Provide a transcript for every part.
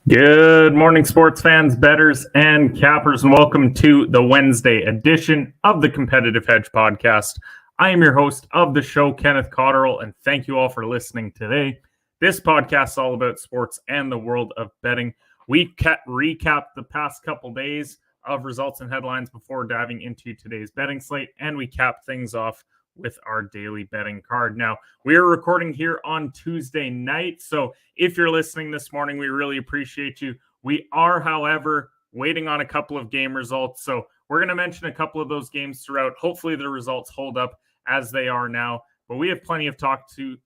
Good morning, sports fans, bettors, and cappers, and welcome to the Wednesday edition of the Competitive Hedge podcast. I am your host of the show, Kenneth Cotterill, and thank you all for listening today. This podcast is all about sports and the world of betting. We recap the past couple days of results and headlines before diving into today's betting slate, and we cap things off with our daily betting card. Now, we are recording here on Tuesday night, so if you're listening this morning, we really appreciate you. We are, however, waiting on a couple of game results, so we're going to mention a couple of those games throughout. Hopefully, the results hold up as they are now, but we have plenty of talk to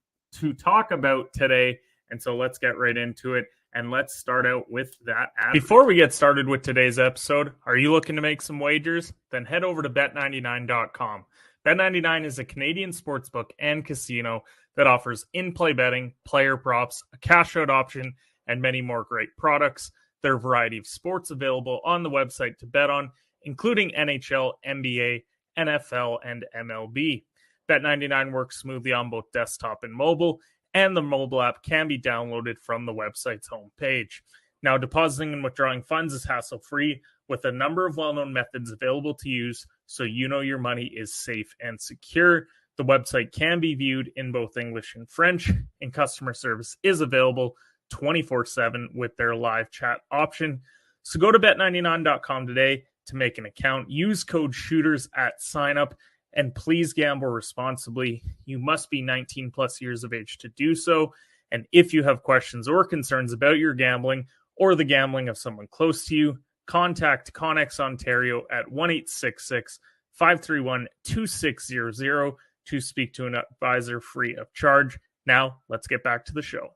talk about today, and so let's get right into it, and let's start out with that ad. Before we get started with today's episode, are you looking to make some wagers? Then head over to bet99.com. Bet99 is a Canadian sportsbook and casino that offers in-play betting, player props, a cash-out option, and many more great products. There are a variety of sports available on the website to bet on, including NHL, NBA, NFL, and MLB. Bet99 works smoothly on both desktop and mobile, and the mobile app can be downloaded from the website's homepage. Now, depositing and withdrawing funds is hassle-free with a number of well-known methods available to use, so you know your money is safe and secure. The website can be viewed in both English and French, and customer service is available 24/7 with their live chat option. So go to bet99.com today to make an account. Use code SHOOTERS at sign-up, and please gamble responsibly. You must be 19 plus years of age to do so. And if you have questions or concerns about your gambling or the gambling of someone close to you, contact Connex Ontario at 1-866-531-2600 to speak to an advisor free of charge. Now, let's get back to the show.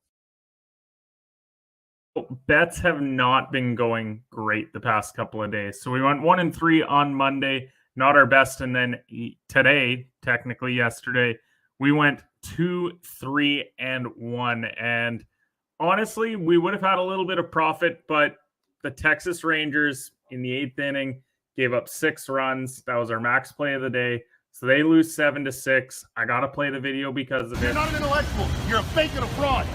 Bets have not been going great the past couple of days. So we went 1-3 on Monday, not our best. And then today, technically yesterday, we went 2-3-1. And honestly, we would have had a little bit of profit, but the Texas Rangers in the 8th inning gave up 6 runs. That was our max play of the day. So they lose 7-6. I got to play the video because of it. You're not an intellectual. You're a fake and a fraud.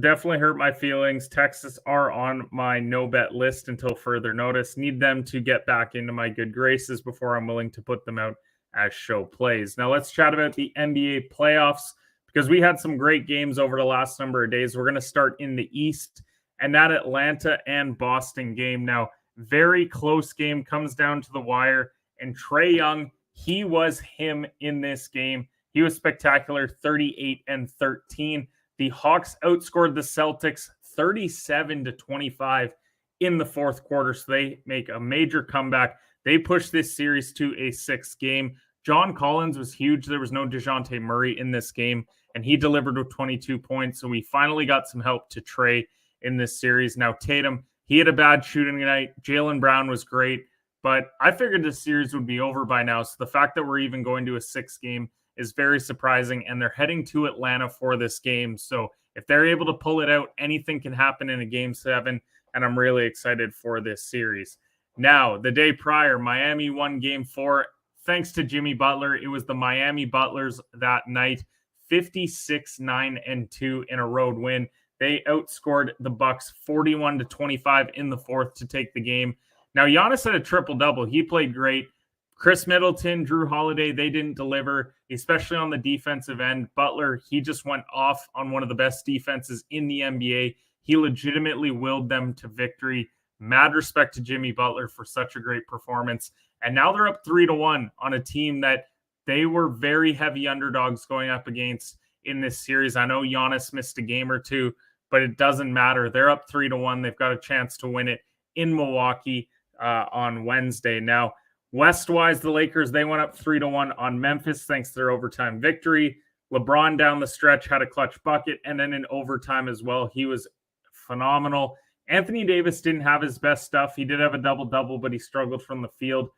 Definitely hurt my feelings. Texas are on my no-bet list until further notice. Need them to get back into my good graces before I'm willing to put them out as show plays. Now let's chat about the NBA playoffs, because we had some great games over the last number of days. We're going to start in the East, and that Atlanta and Boston game. Now, very close game, comes down to the wire, and Trae Young, he was him in this game. He was spectacular, 38-13. The Hawks outscored the Celtics 37-25 in the fourth quarter, so they make a major comeback. They push this series to a 6th game. John Collins was huge. There was no DeJounte Murray in this game, and he delivered with 22 points. So we finally got some help to Trae in this series. Now, Tatum, he had a bad shooting night. Jaylen Brown was great, but I figured this series would be over by now. So the fact that we're even going to a 6th game is very surprising, and they're heading to Atlanta for this game. So if they're able to pull it out, anything can happen in a Game 7, and I'm really excited for this series. Now, the day prior, Miami won Game 4. Thanks to Jimmy Butler. It was the Miami Butlers that night, 56-9-2 in a road win. They outscored the Bucks 41-25 in the fourth to take the game. Now, Giannis had a triple-double. He played great. Chris Middleton, Drew Holiday, they didn't deliver, especially on the defensive end. Butler, he just went off on one of the best defenses in the NBA. He legitimately willed them to victory. Mad respect to Jimmy Butler for such a great performance. And now they're up 3-1 on a team that they were very heavy underdogs going up against in this series. I know Giannis missed a game or two, but it doesn't matter. They're up 3-1. They've got a chance to win it in Milwaukee on Wednesday. Now, West-wise, the Lakers, they went up 3-1 on Memphis thanks to their overtime victory. LeBron down the stretch had a clutch bucket, and then in overtime as well. He was phenomenal. Anthony Davis didn't have his best stuff. He did have a double-double, but he struggled from the field.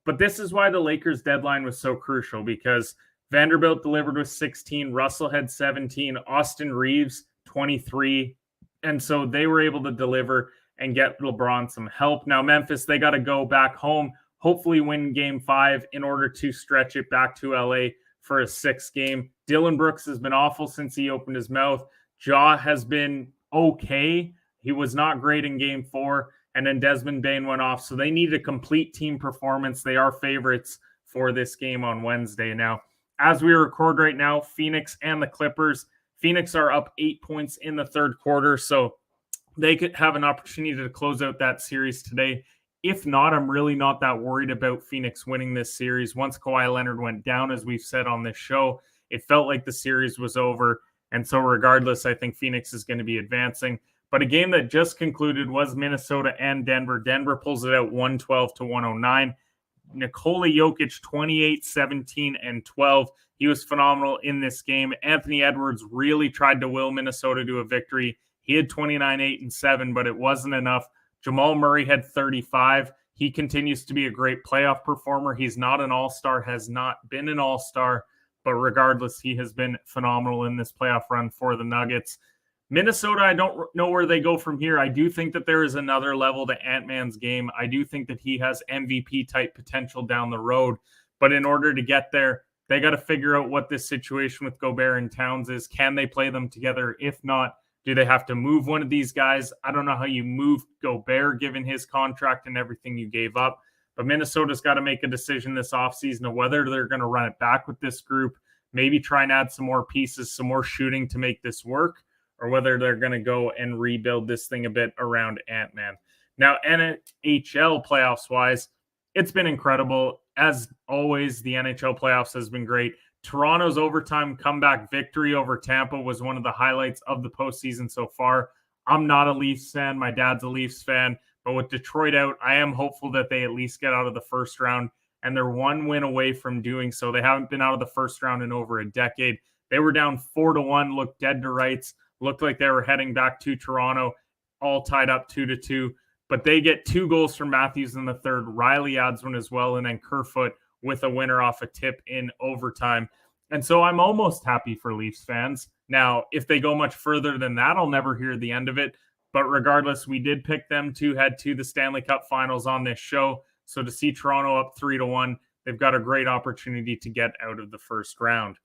But this is why the Lakers deadline was so crucial, because Vanderbilt delivered with 16, Russell had 17, Austin Reeves 23, and so they were able to deliver and get LeBron some help. Now Memphis, they got to go back home, hopefully win Game 5 in order to stretch it back to LA for a 6th game. Dylan Brooks has been awful since he opened his mouth. Ja has been okay. He was not great in game 4, and then Desmond Bane went off. So they need a complete team performance. They are favorites for this game on Wednesday. Now, as we record right now, Phoenix and the Clippers. Phoenix are up 8 points in the third quarter, so they could have an opportunity to close out that series today. If not, I'm really not that worried about Phoenix winning this series. Once Kawhi Leonard went down, as we've said on this show, it felt like the series was over. And so regardless, I think Phoenix is going to be advancing. But a game that just concluded was Minnesota and Denver. Denver pulls it out 112-109. Nikola Jokic, 28, 17, and 12. He was phenomenal in this game. Anthony Edwards really tried to will Minnesota to a victory. He had 29, 8, and 7, but it wasn't enough. Jamal Murray had 35. He continues to be a great playoff performer. He's not an all-star, has not been an all-star, but regardless, he has been phenomenal in this playoff run for the Nuggets. Minnesota, I don't know where they go from here. I do think that there is another level to Ant-Man's game. I do think that he has MVP-type potential down the road. But in order to get there, they got to figure out what this situation with Gobert and Towns is. Can they play them together? If not, do they have to move one of these guys? I don't know how you move Gobert given his contract and everything you gave up. But Minnesota's got to make a decision this offseason of whether they're going to run it back with this group, maybe try and add some more pieces, some more shooting to make this work, or whether they're going to go and rebuild this thing a bit around Ant-Man. Now, NHL playoffs-wise, it's been incredible. As always, the NHL playoffs has been great. Toronto's overtime comeback victory over Tampa was one of the highlights of the postseason so far. I'm not a Leafs fan. My dad's a Leafs fan. But with Detroit out, I am hopeful that they at least get out of the first round. And they're one win away from doing so. They haven't been out of the first round in over a decade. They were down 4-1, looked dead to rights. Looked like they were heading back to Toronto, all tied up 2-2. But they get 2 goals from Matthews in the third. Riley adds one as well, and then Kerfoot with a winner off a tip in overtime. And so I'm almost happy for Leafs fans. Now, if they go much further than that, I'll never hear the end of it. But regardless, we did pick them to head to the Stanley Cup Finals on this show. So to see Toronto up 3-1, they've got a great opportunity to get out of the first round.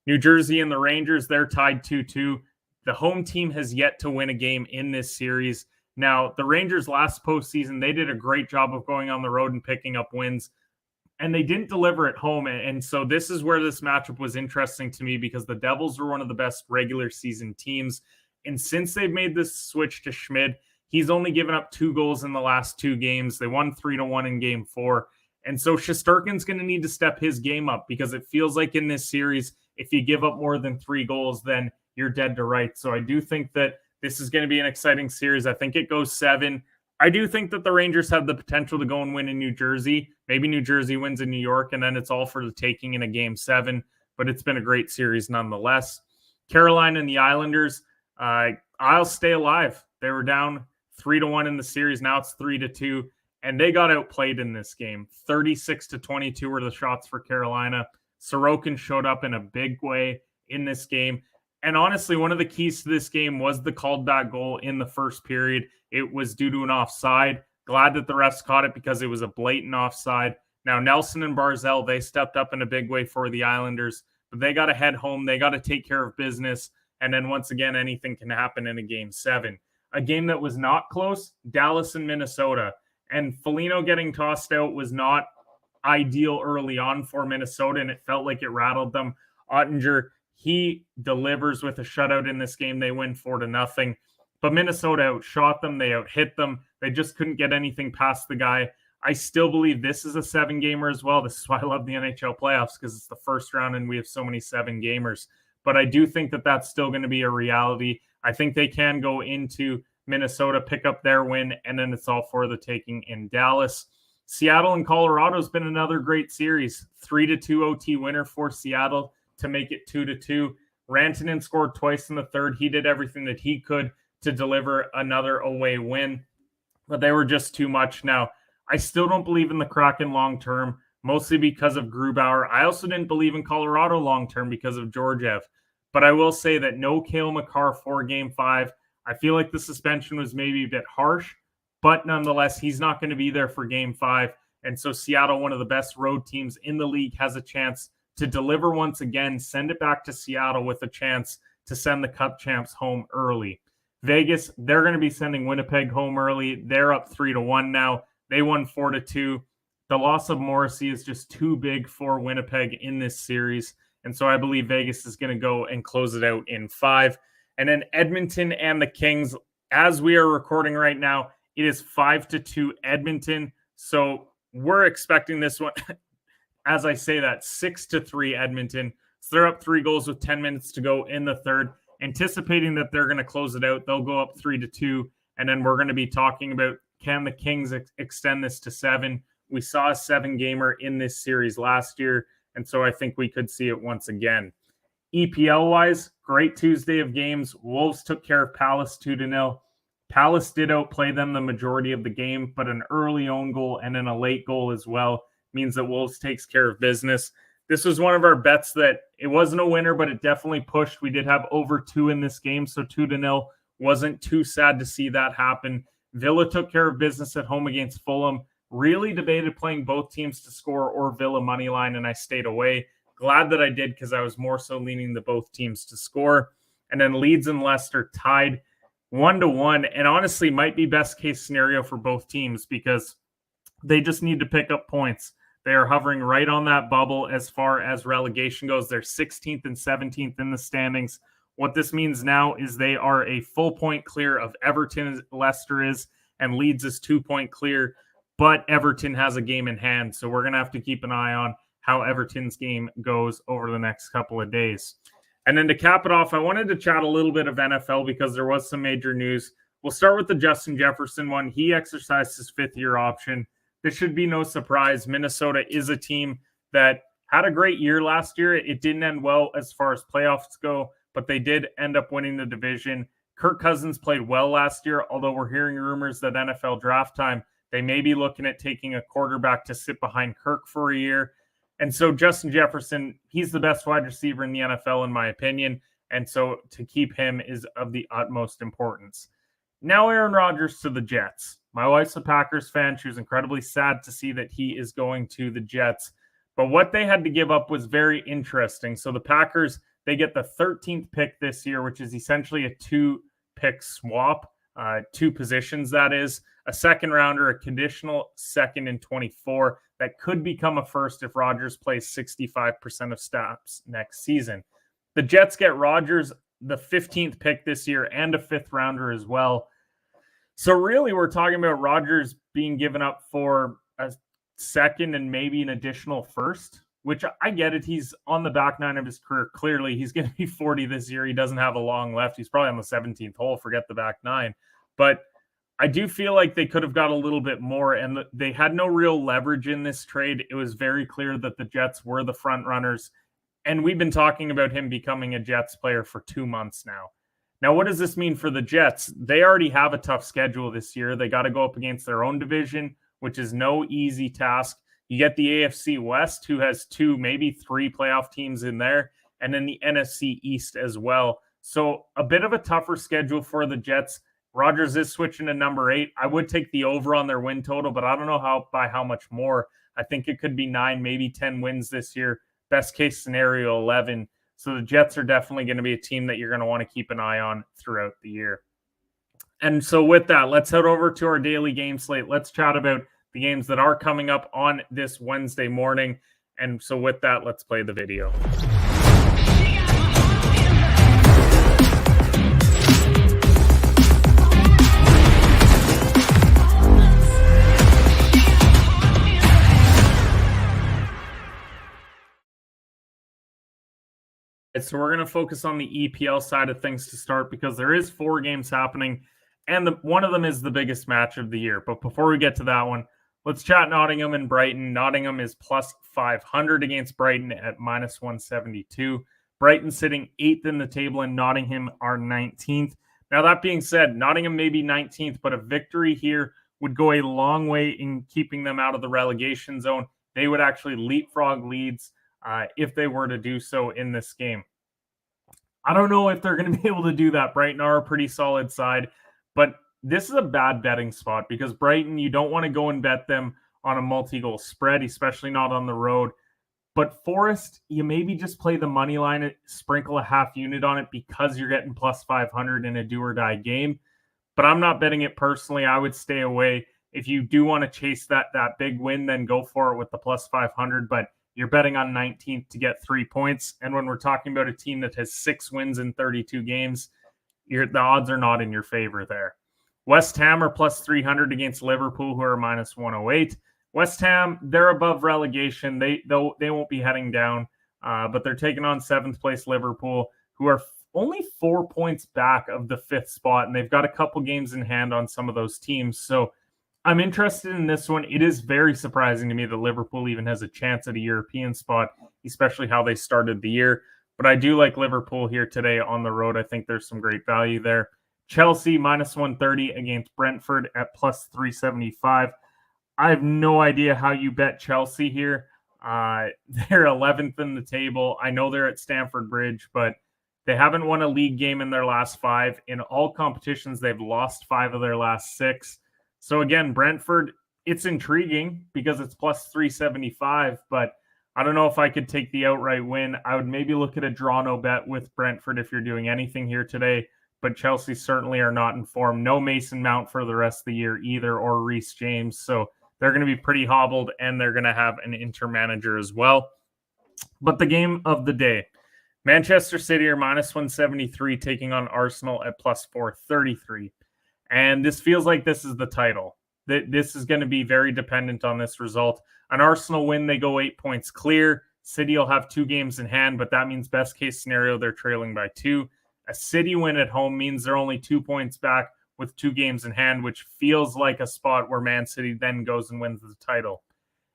New Jersey and the Rangers, they're tied 2-2. The home team has yet to win a game in this series. Now, the Rangers last postseason, they did a great job of going on the road and picking up wins, and they didn't deliver at home. And so this is where this matchup was interesting to me because the Devils were one of the best regular season teams. And since they've made this switch to Schmid, he's only given up 2 goals in the last 2 games. They won 3-1 in game 4. And so Shesterkin's going to need to step his game up because it feels like in this series, if you give up more than 3 goals, then you're dead to rights. So I do think that this is going to be an exciting series. I think it goes 7. I do think that the Rangers have the potential to go and win in New Jersey. Maybe New Jersey wins in New York, and then it's all for the taking in a game 7. But it's been a great series nonetheless. Carolina and the Islanders, I'll stay alive. They were down 3-1 in the series. Now it's 3-2, and they got outplayed in this game. 36-22 were the shots for Carolina. Sorokin showed up in a big way in this game. And honestly, one of the keys to this game was the called back goal in the first period. It was due to an offside. Glad that the refs caught it because it was a blatant offside. Now, Nelson and Barzell, they stepped up in a big way for the Islanders, but they got to head home. They got to take care of business. And then once again, anything can happen in a game 7. A game that was not close, Dallas and Minnesota. And Foligno getting tossed out was not ideal early on for Minnesota, and it felt like it rattled them. Ottinger, he delivers with a shutout in this game. They win 4-0. But Minnesota outshot them. They outhit them. They just couldn't get anything past the guy. I still believe this is a 7-gamer as well. This is why I love the NHL playoffs, because it's the first round and we have so many 7-gamers. But I do think that that's still going to be a reality. I think they can go into Minnesota, pick up their win, and then it's all for the taking in Dallas. Seattle and Colorado has been another great series. 3-2 OT winner for Seattle to make it 2-2. Rantanen scored twice in the third. He did everything that he could to deliver another away win, but they were just too much. Now, I still don't believe in the Kraken long-term, mostly because of Grubauer. I also didn't believe in Colorado long-term because of Georgiev, but I will say that no Cale Makar for Game 5. I feel like the suspension was maybe a bit harsh, but nonetheless, he's not going to be there for Game 5, and so Seattle, one of the best road teams in the league, has a chance to deliver once again, send it back to Seattle with a chance to send the Cup champs home early. Vegas, they're going to be sending Winnipeg home early. They're up 3-1 now. They won 4-2. The loss of Morrissey is just too big for Winnipeg in this series. And so I believe Vegas is going to go and close it out in 5. And then Edmonton and the Kings, as we are recording right now, it is 5-2 Edmonton. So we're expecting this one, as I say that, 6-3 Edmonton. So they're up 3 goals with 10 minutes to go in the third. Anticipating that they're going to close it out, they'll go up 3-2. And then we're going to be talking about, can the Kings extend this to 7? We saw a 7-gamer in this series last year, and so I think we could see it once again. EPL-wise, great Tuesday of games. Wolves took care of Palace 2-0. Palace did outplay them the majority of the game, but an early own goal and then a late goal as well means that Wolves takes care of business. This was one of our bets that it wasn't a winner, but it definitely pushed. We did have over 2 in this game, so 2-0 wasn't too sad to see that happen. Villa took care of business at home against Fulham. Really debated playing both teams to score or Villa money line, and I stayed away. Glad that I did because I was more so leaning the both teams to score. And then Leeds and Leicester tied 1-1, and honestly might be best case scenario for both teams because they just need to pick up points. They are hovering right on that bubble as far as relegation goes. They're 16th and 17th in the standings. What this means now is they are a full point clear of Everton, as Leicester is, and Leeds is 2 point clear. But Everton has a game in hand, so we're going to have to keep an eye on how Everton's game goes over the next couple of days. And then to cap it off, I wanted to chat a little bit of NFL because there was some major news. We'll start with the Justin Jefferson one. He exercised his 5th-year option. This should be no surprise. Minnesota is a team that had a great year last year. It didn't end well as far as playoffs go, but they did end up winning the division. Kirk Cousins played well last year, although we're hearing rumors that NFL draft time, they may be looking at taking a quarterback to sit behind Kirk for a year. And so Justin Jefferson, he's the best wide receiver in the NFL, in my opinion. And so to keep him is of the utmost importance. Now Aaron Rodgers to the Jets. My wife's a Packers fan. She was incredibly sad to see that he is going to the Jets. But what they had to give up was very interesting. So the Packers, they get the 13th pick this year, which is essentially a 2-pick swap. 2 positions, that is. A second rounder, a conditional second in 24 that could become a first if Rodgers plays 65% of snaps next season. The Jets get Rodgers, the 15th pick this year, and a 5th rounder as well. So really, we're talking about Rodgers being given up for a second and maybe an additional first, which I get it. He's on the back nine of his career. Clearly, he's going to be 40 this year. He doesn't have a long left. He's probably on the 17th hole. Forget the back nine. But I do feel like they could have got a little bit more, and they had no real leverage in this trade. It was very clear that the Jets were the front runners, and we've been talking about him becoming a Jets player for 2 months now. Now, what does this mean for the Jets? They already have a tough schedule this year. They got to go up against their own division, which is no easy task. You get the AFC West, who has 2, maybe 3 playoff teams in there, and then the NFC East as well. So a bit of a tougher schedule for the Jets. Rodgers is switching to number 8. I would take the over on their win total, but I don't know by how much more. I think it could be 9, maybe 10 wins this year. Best case scenario, 11. So the Jets are definitely going to be a team that you're going to want to keep an eye on throughout the year. And so with that, let's head over to our daily game slate. Let's chat about the games that are coming up on this Wednesday morning. And so with that, let's play the video. So we're going to focus on the EPL side of things to start because there is 4 games happening, and one of them is the biggest match of the year. But before we get to that one, let's chat Nottingham and Brighton. Nottingham is plus 500 against Brighton at minus 172. Brighton sitting 8th in the table, and Nottingham are 19th. Now, that being said, Nottingham may be 19th, but a victory here would go a long way in keeping them out of the relegation zone. They would actually leapfrog Leeds if they were to do so in this game. I don't know if they're going to be able to do that. Brighton are a pretty solid side, but this is a bad betting spot because Brighton, you don't want to go and bet them on a multi-goal spread, especially not on the road. But Forest, you maybe just play the money line, sprinkle a half unit on it because you're getting plus 500 in a do or die game. But I'm not betting it personally. I would stay away. If you do want to chase that big win, then go for it with the plus 500. But you're betting on 19th to get 3 points. And when we're talking about a team that has 6 wins in 32 games, the odds are not in your favor there. West Ham are plus 300 against Liverpool, who are minus 108. West Ham, they're above relegation. They won't be heading down, but they're taking on 7th place Liverpool, who are only 4 points back of the 5th spot, and they've got a couple games in hand on some of those teams. So I'm interested in this one. It is very surprising to me that Liverpool even has a chance at a European spot, especially how they started the year. But I do like Liverpool here today on the road. I think there's some great value there. Chelsea minus 130 against Brentford at plus 375. I have no idea how you bet Chelsea here. They're 11th in the table. I know they're at Stamford Bridge, but they haven't won a league game in their last 5. In all competitions, they've lost 5 of their last 6. So again, Brentford, it's intriguing because it's plus 375, but I don't know if I could take the outright win. I would maybe look at a draw no bet with Brentford if you're doing anything here today, but Chelsea certainly are not in form. No Mason Mount for the rest of the year either, or Reece James. So they're going to be pretty hobbled, and they're going to have an inter-manager as well. But the game of the day, Manchester City are minus 173 taking on Arsenal at plus 433. And this feels like this is the title. This is going to be very dependent on this result. An Arsenal win, they go 8 points clear. City will have 2 games in hand, but that means best case scenario, they're trailing by 2. A City win at home means they're only 2 points back with 2 games in hand, which feels like a spot where Man City then goes and wins the title.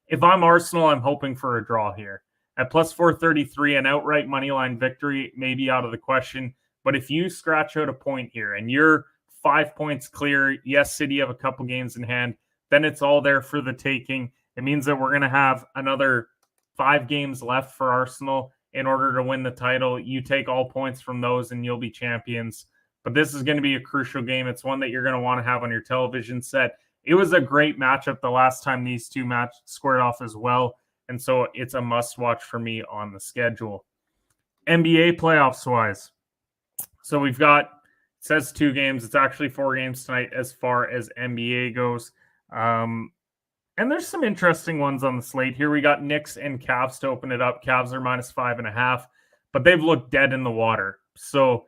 If I'm Arsenal, I'm hoping for a draw here. At plus 433, an outright moneyline victory may be out of the question. But if you scratch out a point here and you're 5 points clear, yes, City have a couple games in hand, then it's all there for the taking. It means that we're going to have another 5 games left for Arsenal in order to win the title. You take all points from those and you'll be champions. But this is going to be a crucial game. It's one that you're going to want to have on your television set. It was a great matchup the last time these two squared off as well. And so it's a must-watch for me on the schedule. NBA playoffs-wise. So we've got, it says 2 games. It's actually 4 games tonight as far as NBA goes. And there's some interesting ones on the slate here. We got Knicks and Cavs to open it up. Cavs are minus 5.5, but they've looked dead in the water. So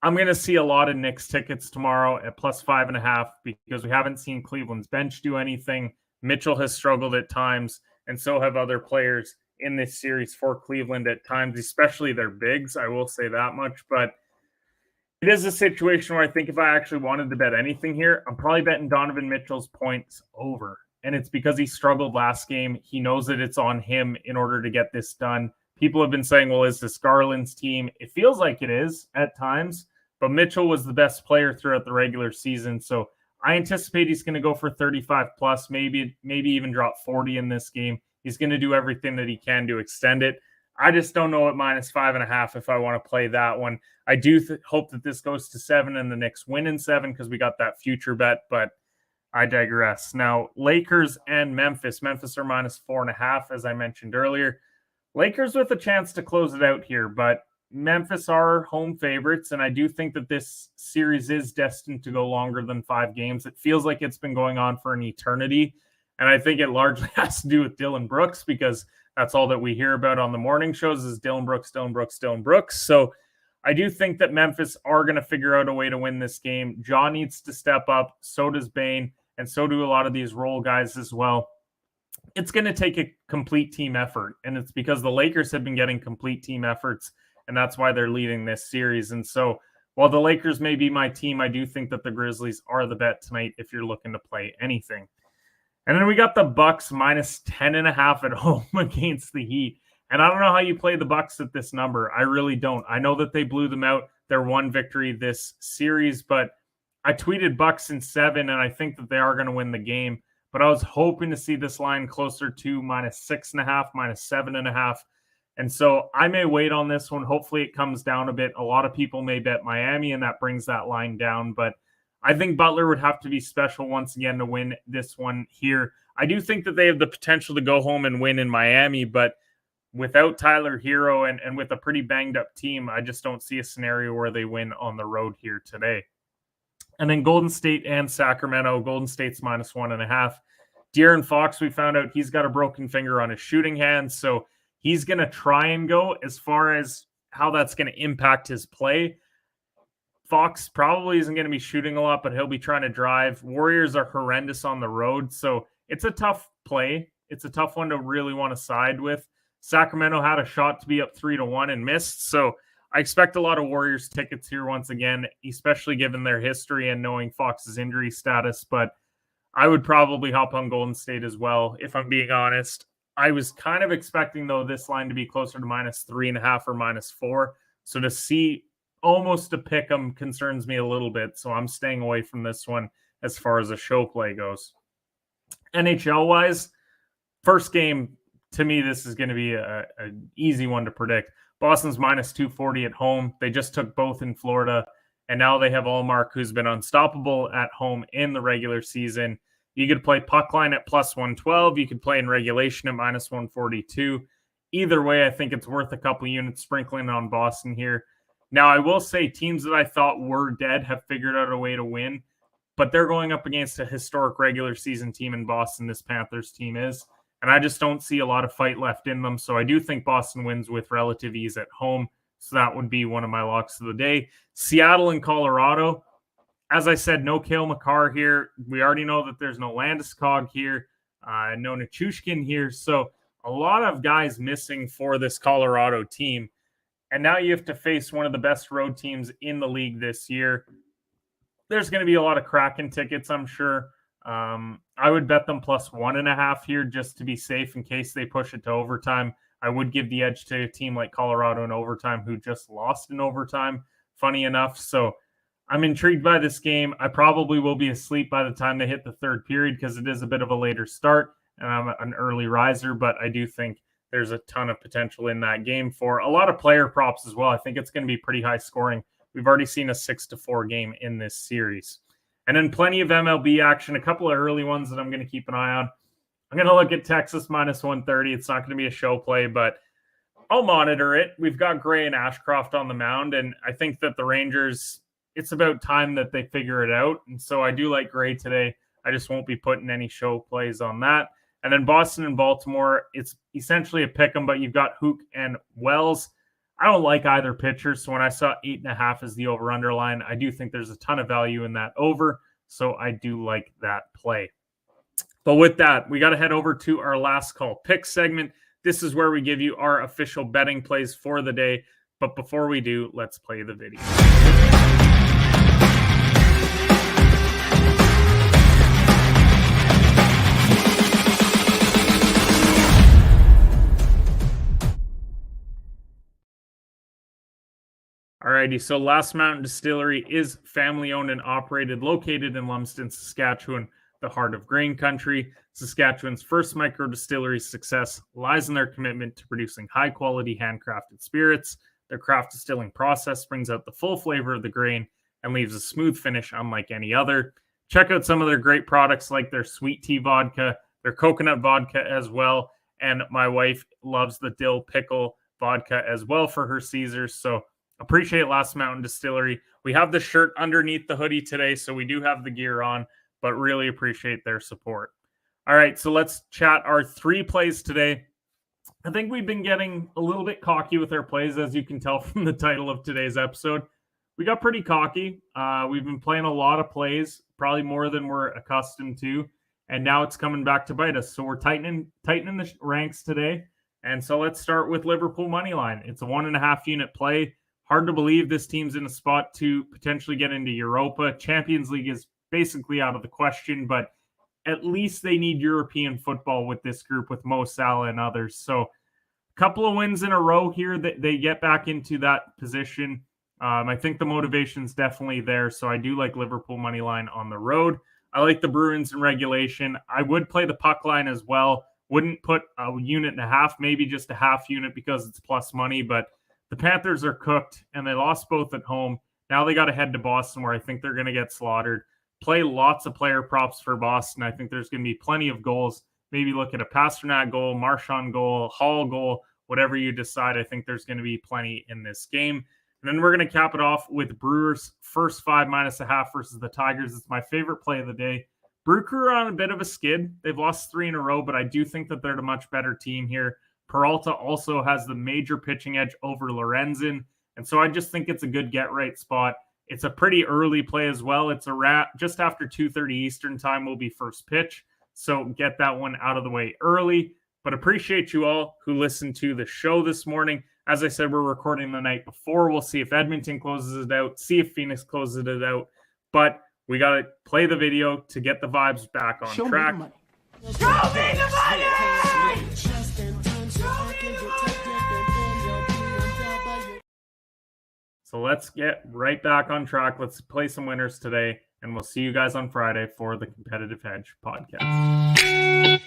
I'm going to see a lot of Knicks tickets tomorrow at plus 5.5 because we haven't seen Cleveland's bench do anything. Mitchell has struggled at times, and so have other players in this series for Cleveland at times, especially their bigs. I will say that much, but it is a situation where I think if I actually wanted to bet anything here, I'm probably betting Donovan Mitchell's points over. And it's because he struggled last game. He knows that it's on him in order to get this done. People have been saying, well, is this Garland's team? It feels like it is at times, but Mitchell was the best player throughout the regular season. So I anticipate he's going to go for 35 plus, maybe even drop 40 in this game. He's going to do everything that he can to extend it. I just don't know at minus 5.5 if I want to play that one. I do hope that this goes to 7 and the Knicks win in 7 because we got that future bet, but I digress. Now, Lakers and Memphis. Memphis are minus 4.5, as I mentioned earlier. Lakers with a chance to close it out here, but Memphis are home favorites, and I do think that this series is destined to go longer than 5 games. It feels like it's been going on for an eternity, and I think it largely has to do with Dillon Brooks because that's all that we hear about on the morning shows is Dillon Brooks. So I do think that Memphis are going to figure out a way to win this game. Ja needs to step up. So does Bane, and so do a lot of these role guys as well. It's going to take a complete team effort, and it's because the Lakers have been getting complete team efforts, and that's why they're leading this series. And so while the Lakers may be my team, I do think that the Grizzlies are the bet tonight if you're looking to play anything. And then we got the Bucks minus 10.5 at home against the Heat. And I don't know how you play the Bucks at this number. I really don't. I know that they blew them out, their one victory this series, but I tweeted Bucks in 7, and I think that they are going to win the game. But I was hoping to see this line closer to minus 6.5, minus 7.5. And so I may wait on this one. Hopefully it comes down a bit. A lot of people may bet Miami, and that brings that line down. But I think Butler would have to be special once again to win this one here. I do think that they have the potential to go home and win in Miami, but without Tyler Hero and with a pretty banged up team, I just don't see a scenario where they win on the road here today. And then Golden State and Sacramento. Golden State's -1.5. De'Aaron Fox, we found out he's got a broken finger on his shooting hand, so he's going to try and go. As far as how that's going to impact his play, Fox probably isn't going to be shooting a lot, but he'll be trying to drive. Warriors are horrendous on the road, so it's a tough play. It's a tough one to really want to side with. Sacramento had a shot to be up 3-1 and missed, so I expect a lot of Warriors tickets here once again, especially given their history and knowing Fox's injury status, but I would probably hop on Golden State as well, if I'm being honest. I was kind of expecting, though, this line to be closer to -3.5 or -4. So to see almost a pick 'em concerns me a little bit. So I'm staying away from this one as far as a show play goes. NHL-wise, first game, to me, this is going to be an easy one to predict. Boston's -240 at home. They just took both in Florida. And now they have Allmark, who's been unstoppable at home in the regular season. You could play puck line at +112. You could play in regulation at -142. Either way, I think it's worth a couple units sprinkling on Boston here. Now, I will say teams that I thought were dead have figured out a way to win, but they're going up against a historic regular season team in Boston, this Panthers team is. And I just don't see a lot of fight left in them. So I do think Boston wins with relative ease at home. So that would be one of my locks of the day. Seattle and Colorado. As I said, no Cale Makar here. We already know that there's no Landeskog here, no Nichushkin here. So a lot of guys missing for this Colorado team. And now you have to face one of the best road teams in the league this year. There's going to be a lot of Kraken tickets, I'm sure. I would bet them +1.5 here just to be safe in case they push it to overtime. I would give the edge to a team like Colorado in overtime who just lost in overtime, funny enough. So I'm intrigued by this game. I probably will be asleep by the time they hit the third period because it is a bit of a later start and I'm an early riser, but I do think there's a ton of potential in that game for a lot of player props as well. I think it's going to be pretty high scoring. We've already seen a 6-4 game in this series. And then plenty of MLB action, a couple of early ones that I'm going to keep an eye on. I'm going to look at Texas -130. It's not going to be a show play, but I'll monitor it. We've got Gray and Ashcroft on the mound, and I think that the Rangers, it's about time that they figure it out. And so I do like Gray today. I just won't be putting any show plays on that. And then Boston and Baltimore, it's essentially a pick 'em, but you've got Hook and Wells. I don't like either pitcher, so when I saw 8.5 as the over-under line, I do think there's a ton of value in that over, so I do like that play. But with that, we got to head over to our last call pick segment. This is where we give you our official betting plays for the day. But before we do, let's play the video. Alrighty, so Last Mountain Distillery is family-owned and operated, located in Lumsden, Saskatchewan, the heart of grain country. Saskatchewan's first micro-distillery success lies in their commitment to producing high-quality handcrafted spirits. Their craft distilling process brings out the full flavor of the grain and leaves a smooth finish unlike any other. Check out some of their great products like their sweet tea vodka, their coconut vodka as well, and my wife loves the dill pickle vodka as well for her Caesars, so appreciate Last Mountain Distillery. We have the shirt underneath the hoodie today, so we do have the gear on, but really appreciate their support. All right, so let's chat our 3 plays today. I think we've been getting a little bit cocky with our plays, as you can tell from the title of today's episode. We got pretty cocky. We've been playing a lot of plays, probably more than we're accustomed to, and now it's coming back to bite us. So we're tightening the ranks today, and so let's start with Liverpool money line. It's a 1.5 unit play. Hard to believe this team's in a spot to potentially get into Europa. Champions League is basically out of the question, but at least they need European football with this group with Mo Salah and others. So a couple of wins in a row here that they get back into that position. I think the motivation's definitely there. So I do like Liverpool money line on the road. I like the Bruins in regulation. I would play the puck line as well. Wouldn't put a unit and a half, maybe just a half unit because it's plus money, but the Panthers are cooked, and they lost both at home. Now they got to head to Boston, where I think they're going to get slaughtered. Play lots of player props for Boston. I think there's going to be plenty of goals. Maybe look at a Pasternak goal, Marchand goal, Hall goal, whatever you decide. I think there's going to be plenty in this game. And then we're going to cap it off with Brewers first 5 -1/2 versus the Tigers. It's my favorite play of the day. Brew Crew are on a bit of a skid. They've lost 3 in a row, but I do think that they're a much better team here. Peralta also has the major pitching edge over Lorenzen. And so I just think it's a good get-right spot. It's a pretty early play as well. It's just after 2:30 Eastern time will be first pitch. So get that one out of the way early. But appreciate you all who listened to the show this morning. As I said, we're recording the night before. We'll see if Edmonton closes it out, see if Phoenix closes it out. But we got to play the video to get the vibes back on track. Me the money! So let's get right back on track. Let's play some winners today, and we'll see you guys on Friday for the Competitive Hedge podcast.